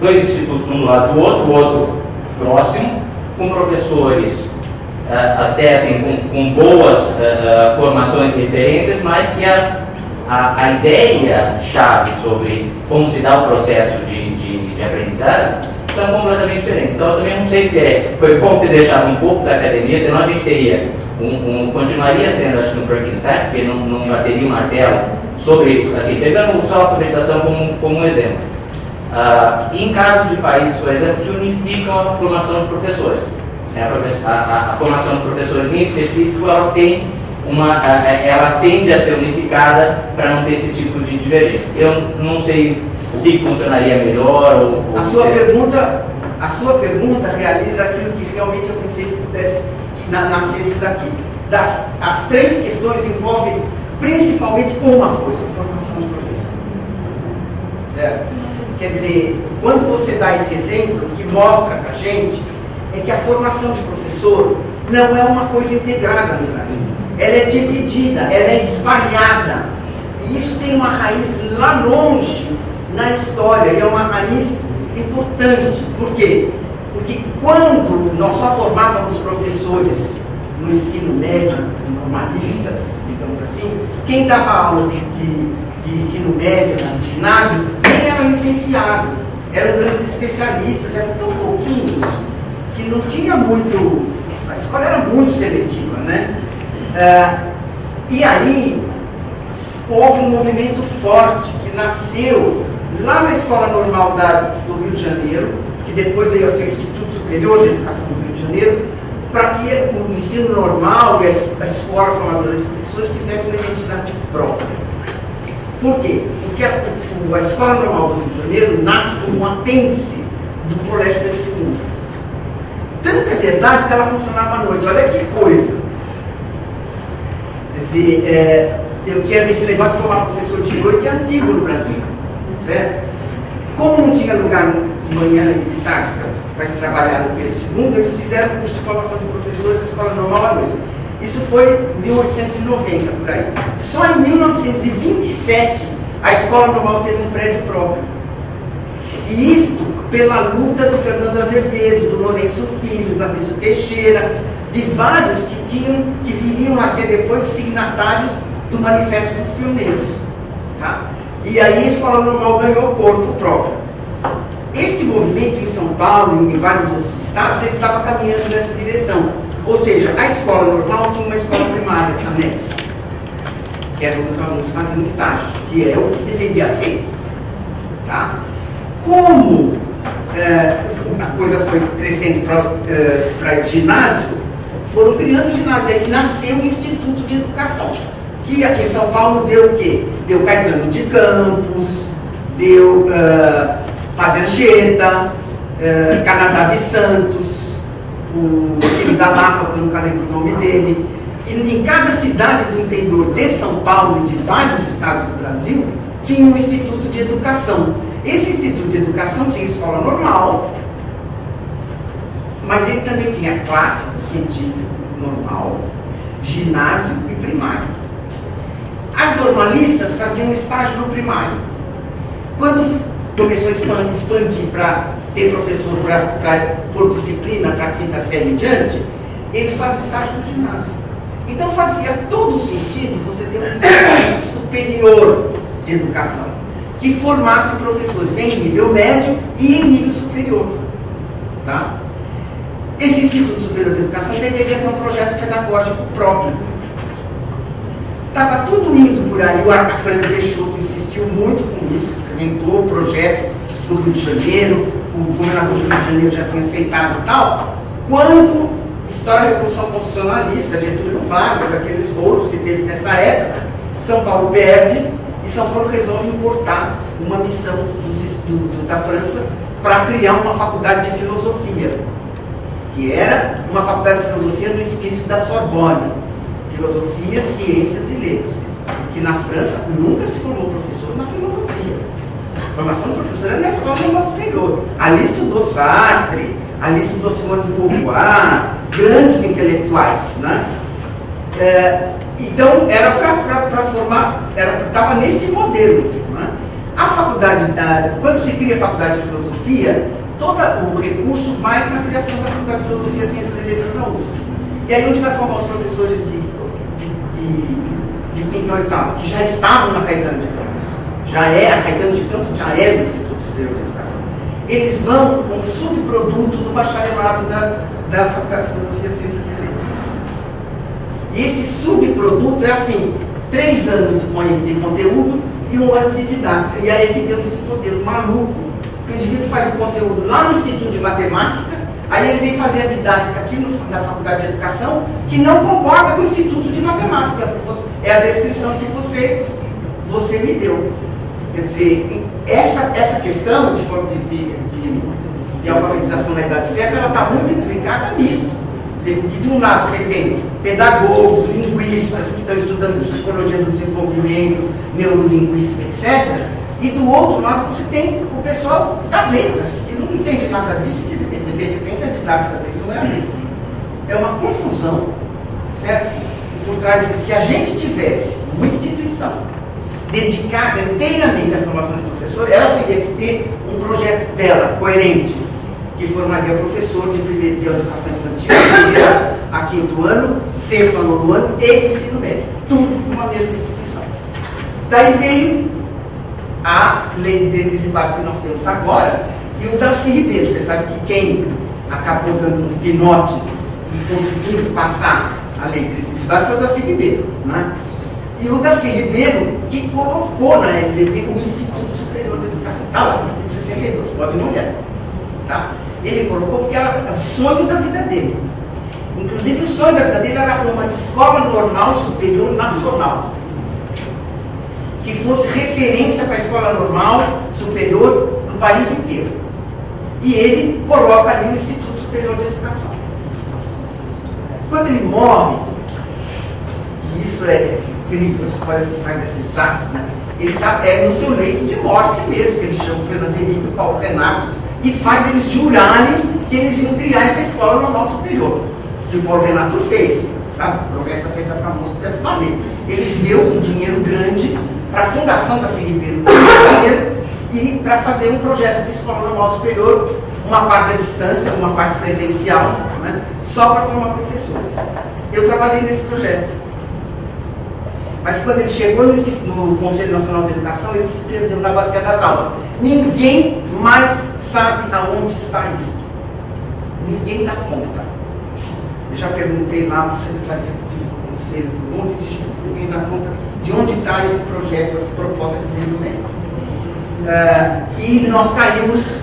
dois institutos um do lado do outro, o outro próximo, com professores até assim, com boas formações e referências, mas que a ideia-chave sobre como se dá o processo de aprendizagem são completamente diferentes. Então, eu também não sei se foi bom ter deixado um pouco da academia, senão a gente teria continuaria sendo, acho que um Frankenstein, porque não bateria o martelo sobre, assim, pegando só a alfabetização como um exemplo. E em casos de países, por exemplo, que unificam a formação de professores. A formação de professores em específico, ela tende a ser unificada para não ter esse tipo de divergência. Eu não sei o que funcionaria melhor a sua pergunta realiza aquilo que realmente eu pensei que pudesse nascesse daqui. As três questões envolvem principalmente uma coisa: a formação de professor. Certo? Quer dizer, quando você dá esse exemplo, que mostra para a gente é que a formação de professor não é uma coisa integrada no Brasil. Ela é dividida, ela é espalhada. E isso tem uma raiz lá longe na história, e é uma raiz importante. Por quê? Porque quando nós só formávamos professores no ensino médio, normalistas, digamos assim, quem dava aula de ensino médio, de ginásio, nem era licenciado, eram grandes especialistas, eram tão pouquinhos que não tinha muito, a escola era muito seletiva, né? E aí houve um movimento forte que nasceu lá na Escola Normal do Rio de Janeiro, que depois veio a ser o Instituto Superior de Educação do Rio de Janeiro, para que o ensino normal e a escola formadora de professores tivesse uma identidade própria. Por quê? Porque a Escola Normal do Rio de Janeiro nasce como um apêndice do Colégio Pedro II. Tanto é verdade que ela funcionava à noite. Olha que coisa! Quer dizer, eu quero esse negócio de formar professor de noite é antigo no Brasil, certo? Como não tinha lugar de manhã e de tarde para se trabalhar no Pedro II, eles fizeram o curso de formação de professores da Escola Normal à noite. Isso foi em 1890, por aí. Só em 1927 a Escola Normal teve um prédio próprio. E isto pela luta do Fernando Azevedo, do Lourenço Filho, do Abílio Teixeira, de vários que viriam a ser depois signatários do Manifesto dos Pioneiros. Tá? E aí a Escola Normal ganhou corpo próprio. Este movimento em São Paulo e em vários outros estados, ele estava caminhando nessa direção. Ou seja, a Escola Normal tinha uma escola primária anexa, que era onde os alunos faziam estágio, que é o que deveria ser. Tá? Como a coisa foi crescendo para ginásio, foram criando ginásio. Aí nasceu o Instituto de Educação, que aqui em São Paulo deu o quê? Deu Caetano de Campos, deu Padre Anchieta, Canadá de Santos, o filho da Lapa, que eu nunca lembro o nome dele. E em cada cidade do interior de São Paulo e de vários estados do Brasil, tinha um Instituto de Educação. Esse Instituto de Educação tinha escola normal, mas ele também tinha clássico, científico, normal, ginásio e primário. As normalistas faziam estágio no primário. Quando começou a expandir para ter professor por disciplina para a quinta série em diante, eles faziam estágio no ginásio. Então fazia todo sentido você ter um instituto superior de educação, que formasse professores em nível médio e em nível superior. Tá? Esse Instituto Superior de Educação deveria ter um projeto pedagógico próprio. Estava tudo indo por aí, o Arcafrânio Peixoto insistiu muito com isso, apresentou o projeto do Rio de Janeiro, o governador do Rio de Janeiro já tinha aceitado e tal, quando história da Revolução Constitucionalista, Getúlio Vargas, aqueles rolos que teve nessa época, São Paulo perde e São Paulo resolve importar uma missão da França para criar uma faculdade de filosofia, que era uma faculdade de filosofia no espírito da Sorbonne, filosofia, ciências e letras, porque na França nunca se formou professor na filosofia. A formação do professor era na escola normal superior. Ali estudou Sartre, ali estudou Simone de Beauvoir, grandes intelectuais, né? Então era para formar, estava nesse modelo, né? A faculdade, quando se cria a faculdade de filosofia, todo o recurso vai para a criação da faculdade de filosofia, ciências e letras da USP. E aí onde vai formar os professores de quinta e oitava, que já estavam na Caetano de Campos. A Caetano de Campos já era o Instituto Superior de Educação. Eles vão como subproduto do bacharelado da Faculdade de Filosofia, Ciências e Letras. E esse subproduto é assim, 3 anos de conteúdo e 1 ano de didática. E aí é que deu esse modelo maluco. O indivíduo faz o conteúdo lá no Instituto de Matemática, aí ele vem fazer a didática aqui na Faculdade de Educação, que não concorda com o Instituto de Matemática. É a descrição que você me deu. Quer dizer, essa questão de alfabetização na idade certa, ela está muito implicada nisso. Porque de um lado você tem pedagogos, linguistas que estão estudando psicologia do desenvolvimento, neurolinguística, etc. E do outro lado você tem o pessoal das letras, que não entende nada disso, e de repente a didática deles não é a mesma. É uma confusão, certo? Por trás de, se a gente tivesse uma instituição dedicada inteiramente à formação de professor, ela teria que ter um projeto dela, coerente, que formaria professor de primeiro de educação infantil, primeiro a 5º ano, 6º a 9º ano e ensino médio. Tudo numa mesma instituição. Daí veio a lei de diretrizes básicas que nós temos agora, e o Darcy Ribeiro. Você sabe que quem acabou dando um pinote e conseguindo passar a lei de diretrizes básicas foi o Darcy Ribeiro, né? E o Darcy Ribeiro que colocou na LDB o Instituto Superior de Educação. Está lá, no artigo 62, pode olhar. Tá? Ele colocou porque era o sonho da vida dele. Inclusive o sonho da vida dele era uma escola normal superior nacional, que fosse referência para a escola normal superior do país inteiro. E ele coloca ali o Instituto Superior de Educação. Quando ele morre, e isso é incrível, isso parece que faz desses atos, né? Ele está no seu leito de morte mesmo, que ele chama o Fernando Henrique e o Paulo Renato, e faz eles jurarem que eles iam criar essa escola normal superior, que o Paulo Renato fez, sabe? Promessa feita para muitos, até falei. Ele deu um dinheiro grande para a fundação da Ribeiro e para fazer um projeto de escola normal superior, uma parte à distância, uma parte presencial, né? Só para formar professores. Eu trabalhei nesse projeto. Mas quando ele chegou no Conselho Nacional de Educação, ele se perdeu na bacia das aulas. Ninguém mais sabe aonde está isso. Ninguém dá conta. Eu já perguntei lá para o secretário executivo do Conselho, um monte de gente, ninguém dá conta de onde está esse projeto, essa proposta que veio do MEC. E nós caímos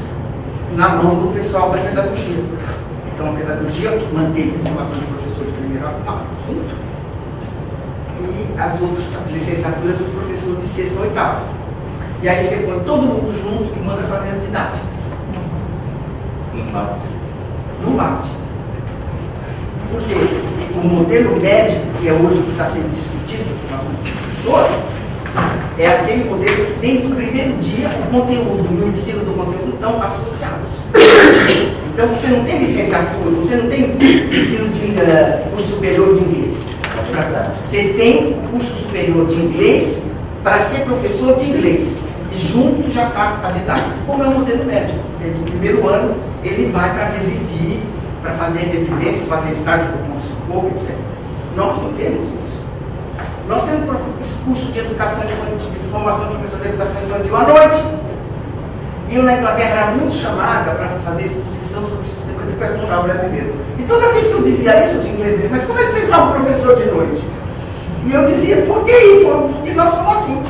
na mão do pessoal da pedagogia. Então a pedagogia manteve a formação de professor de primeiro a quinto, e as outras licenciaturas os professores de 6º a 8º. E aí você põe todo mundo junto e manda fazer as didáticas. Não bate. Por quê? Porque o modelo médico, que é hoje o que está sendo discutido na formação de professor, é aquele modelo que desde o primeiro dia o conteúdo e o ensino do conteúdo estão associados. Então você não tem licenciatura, você não tem ensino de curso superior de inglês. Você tem curso superior de inglês para ser professor de inglês. E junto já está a didática. Como é o modelo médico? Desde o primeiro ano ele vai para residir, para fazer residência, fazer estágio por ponto-socorro, etc. Nós não temos isso. Nós temos curso de educação infantil, de formação de professor de educação infantil à noite. E eu na Inglaterra era muito chamada para fazer exposição sobre o sistema educacional brasileiro. E toda vez que eu dizia isso, os ingleses diziam, mas como é que vocês dão um professor de noite? E eu dizia, por quê? Porque nós somos assim.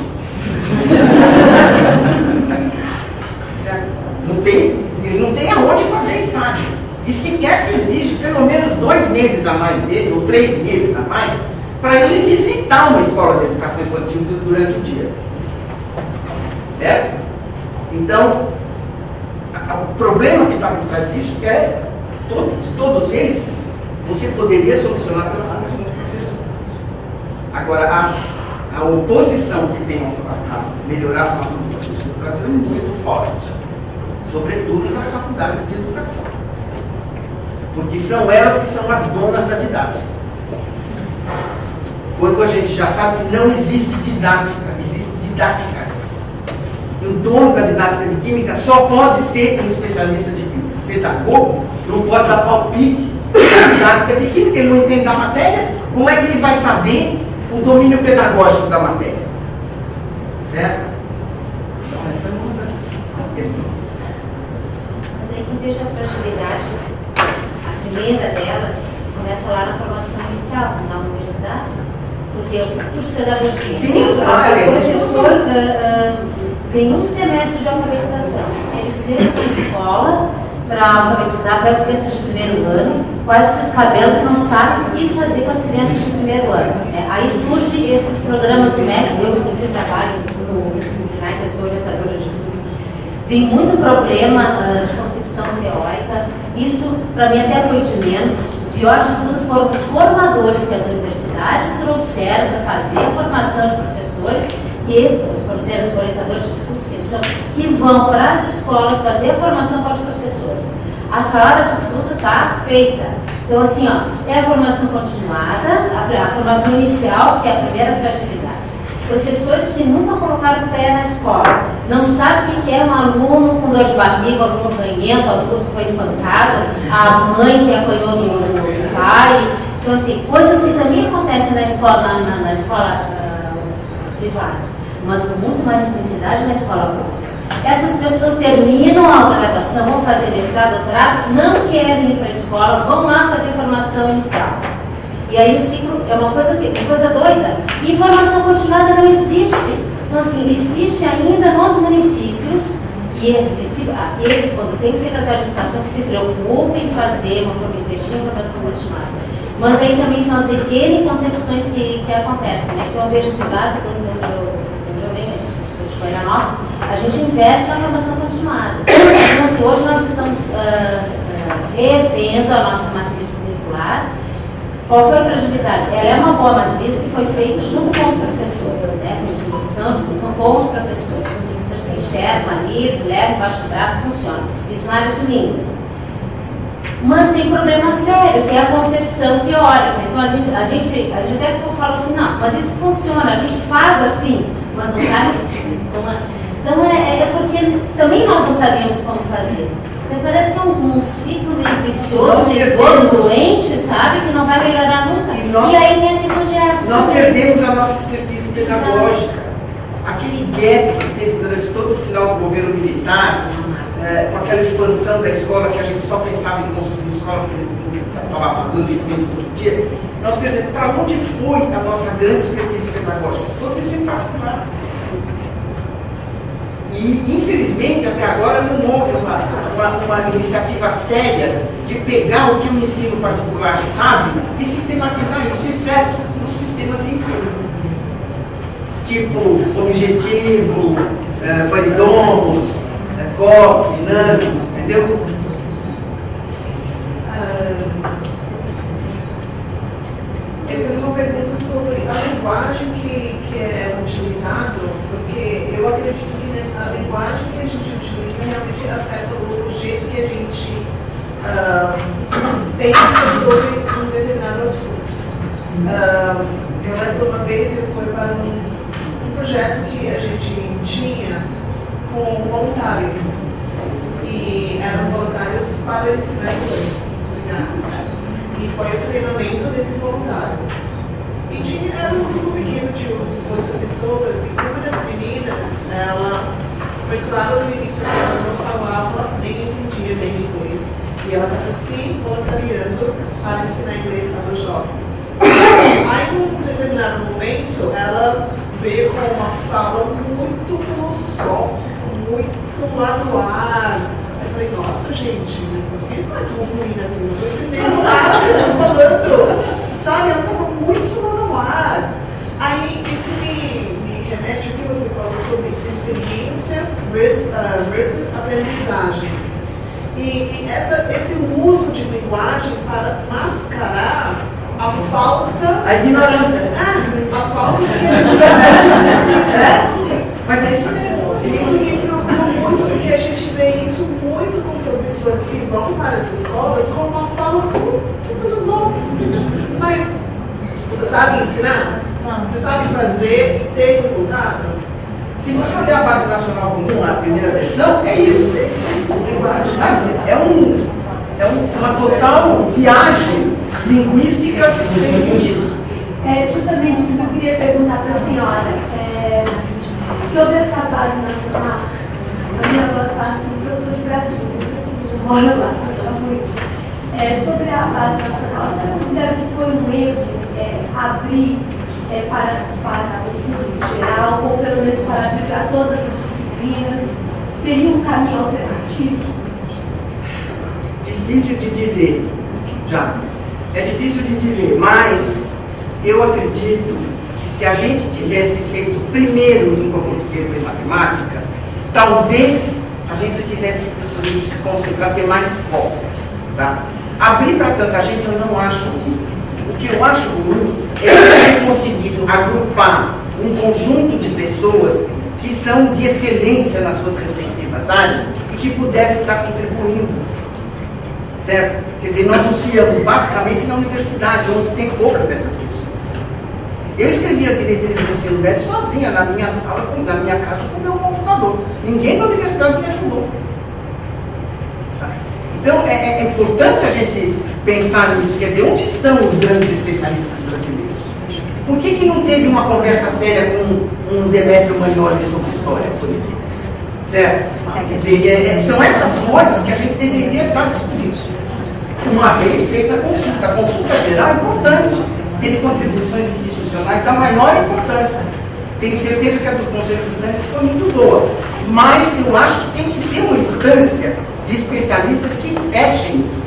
Ele não tem aonde fazer estágio. E sequer se exige pelo menos 2 meses a mais dele, ou 3 meses a mais, para ele visitar uma escola de educação infantil durante o dia. Certo? Então, o problema que está por trás disso é, de todos eles, você poderia solucionar pela formação do professor. Agora, a oposição que tem a melhorar a formação do professor no Brasil é muito forte, sobretudo nas faculdades de educação, porque são elas que são as donas da didática. Quando a gente já sabe que não existe didática, existem didáticas. E o dono da didática de química só pode ser um especialista de química. O pedagogo não pode dar palpite na didática de química, ele não entende da matéria. Como é que ele vai saber o domínio pedagógico da matéria? Certo? Então, essa é uma das questões. Mas aí, quando vejo a fragilidade, a primeira delas começa lá na formação inicial, na universidade. Porque o curso de pedagogia, sim, claro, o professor tem um semestre de alfabetização. Ele chega na escola para alfabetizar, pega crianças de primeiro ano, com esses cabelos que não sabem o que fazer com as crianças de primeiro ano. Aí surgem esses programas do MEC, eu inclusive trabalho na pessoa orientadora de estudo. Tem muito problema de concepção teórica, isso para mim até foi de menos. Pior de tudo foram os formadores que as universidades trouxeram para fazer a formação de professores e orientadores de estudos que eles chamam, que vão para as escolas fazer a formação para os professores. A salada de fruta está feita. Então, assim, ó, é a formação continuada, a formação inicial, que é a primeira fragilidade. Professores que nunca colocaram o pé na escola, não sabem o que é um aluno com dor de barriga, um aluno ranhento, um aluno que foi espancado, a mãe que apanhou do pai. Então, assim, coisas que também acontecem na escola, na escola privada, mas com muito mais intensidade na escola pública. Essas pessoas terminam a graduação, vão fazer mestrado, doutorado, não querem ir para a escola, vão lá fazer formação inicial. E aí o ciclo é uma coisa doida. E formação continuada não existe. Então, assim, existe ainda nos municípios, e aqueles, quando tem secretário de educação, que se preocupem em fazer investir em formação continuada. Mas aí também são as N concepções que acontecem, né? Então eu vejo cidade, onde eu venho, sou de Florianópolis, a gente investe na formação continuada. Então, assim, hoje nós estamos revendo a nossa matriz curricular. Qual foi a fragilidade? Ela é uma boa matriz que foi feita junto com os professores, né? Com discussão com os professores. Os professores se enxergam ali, eles levam embaixo do braço, funciona. Isso na área de línguas. Mas tem um problema sério, que é a concepção teórica. Então a gente até fala assim, não, mas isso funciona, a gente faz assim, mas não está escrito. Então é porque também nós não sabemos como fazer. Então parece um ciclo meio vicioso, meio doente, sabe? Que não vai melhorar nunca. E aí tem a questão de arte. Nós perdemos a nossa expertise pedagógica. Aquele gap que teve durante todo o final do governo militar, com aquela expansão da escola, que a gente só pensava em construir escola, porque estava apagando incêndio todo dia, nós perdemos. Para onde foi a nossa grande expertise pedagógica? Foi para o ensino particular. E, infelizmente, até agora não houve uma iniciativa séria de pegar o que o ensino particular sabe e sistematizar isso, exceto nos sistemas de ensino. Tipo, objetivo, Maridomos, COP, dinâmico, entendeu? Eu tenho uma pergunta sobre a linguagem que é utilizada, porque eu acredito que a linguagem que a gente utiliza realmente afeta o jeito que a gente pensa sobre um determinado assunto. Eu lembro uma vez eu fui para um projeto que a gente tinha com voluntários, e eram voluntários para ensinar inglês. E foi o treinamento desses voluntários. E era um grupo pequeno de 8 pessoas, e uma das meninas, ela foi claro no início que ela não falava nem entendia bem inglês. E ela estava se voluntariando para ensinar inglês para os jovens. Aí, num determinado momento, ela veio com uma fala muito filosófica, muito lá no ar. Eu falei, nossa, gente, meu português não é tão ruim assim, não estou entendendo nada que eu estou falando. Sabe, ela estava muito lá no ar. Aí isso me remete que você falou sobre experiência versus aprendizagem. E esse uso de linguagem para mascarar a falta... A ignorância. A falta que a gente realmente precisa. Mas é isso mesmo. Isso me preocupa muito, porque a gente vê isso muito com professores que vão para as escolas com uma fala muito filosófica. Mas você sabe ensinar? Você sabe fazer e ter resultado? Se você olhar a Base Nacional Comum, a primeira versão, é isso. Sabe? Uma total viagem linguística sem sentido. É justamente isso que eu queria perguntar para a senhora. Sobre essa base nacional, a minha avó está assim, eu sou de Brasília, eu moro lá, mas ela foi. Sobre a base nacional, a senhora considera que foi um erro abrir para o público geral, ou pelo menos para abrir para todas as disciplinas? Teria um caminho alternativo? Difícil de dizer, já. É difícil de dizer, mas eu acredito que se a gente tivesse feito primeiro língua portuguesa e matemática, talvez a gente tivesse podido se concentrar, ter mais foco. Tá? Abrir para tanta gente eu não acho ruim. O que eu acho ruim é ter conseguido agrupar um conjunto de pessoas que são de excelência nas suas respectivas áreas e que pudessem estar contribuindo. Certo? Quer dizer, nós nos fiamos basicamente na universidade, onde tem poucas dessas pessoas. Eu escrevi as diretrizes do ensino médio sozinha, na minha sala, na minha casa, com o meu computador. Ninguém da universidade me ajudou. Tá? Então, é importante a gente pensar nisso. Quer dizer, onde estão os grandes especialistas brasileiros? Por que não teve uma conversa séria com um Demétrio Magnoli sobre história, por exemplo? Certo? Quer dizer, são essas coisas que a gente deveria estar discutindo. Uma vez feita a consulta geral é importante. Teve contribuições institucionais da maior importância. Tenho certeza que a do Conselho Britânico foi muito boa. Mas eu acho que tem que ter uma instância de especialistas que fechem isso,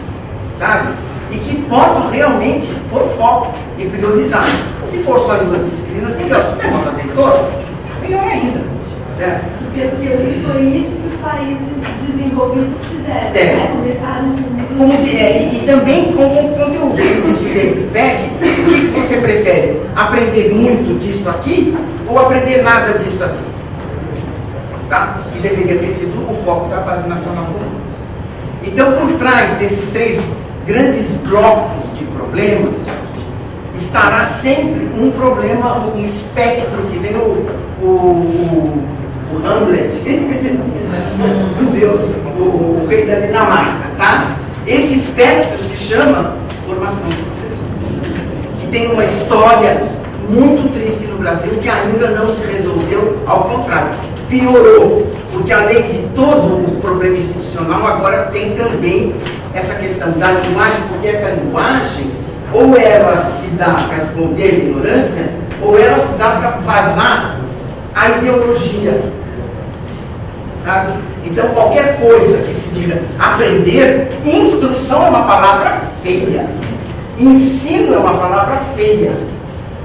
sabe? E que possam realmente pôr foco e priorizar. Se for só em 2 disciplinas, melhor. Se der para fazer todas, melhor ainda. Certo? Porque eu li foi isso que os países desenvolvidos fizeram. Né? Começaram e também com o conteúdo. Isso David Beck, o que você prefere? Aprender muito disso aqui ou aprender nada disso aqui? Tá? Que deveria ter sido o foco da Base Nacional Comum. Então, por trás desses 3 grandes blocos de problemas, estará sempre um problema, um espectro que vem o Hamlet, meu Deus, o rei da Dinamarca, tá? Esse espectro se chama formação de professores, que tem uma história muito triste no Brasil que ainda não se resolveu, ao contrário, piorou, porque além de todo o problema institucional, agora tem também essa questão da linguagem, porque essa linguagem, ou ela se dá para esconder a ignorância, ou ela se dá para vazar a ideologia, sabe? Então, qualquer coisa que se diga aprender, instrução é uma palavra feia, ensino é uma palavra feia.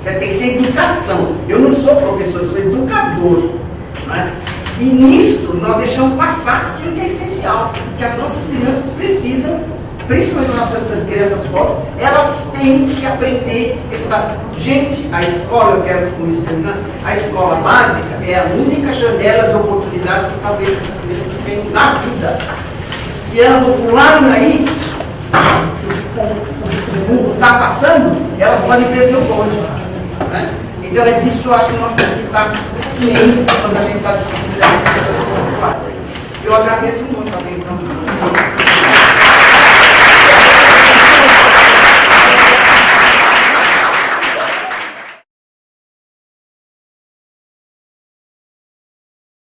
Você tem que ser educação. Eu não sou professor, eu sou educador. Não é? E nisso, nós deixamos passar aquilo que é essencial, que as nossas crianças precisam, principalmente nossas crianças pobres, elas têm que aprender. Gente, a escola, eu quero com isso terminar, a escola básica é a única janela de oportunidade que talvez essas crianças tenham na vida. Se elas não pularem aí, o burro está passando, elas podem perder o bonde. Né? Então é disso que eu acho que nós temos que estar cientes quando a gente está discutindo essas coisas. Eu agradeço muito.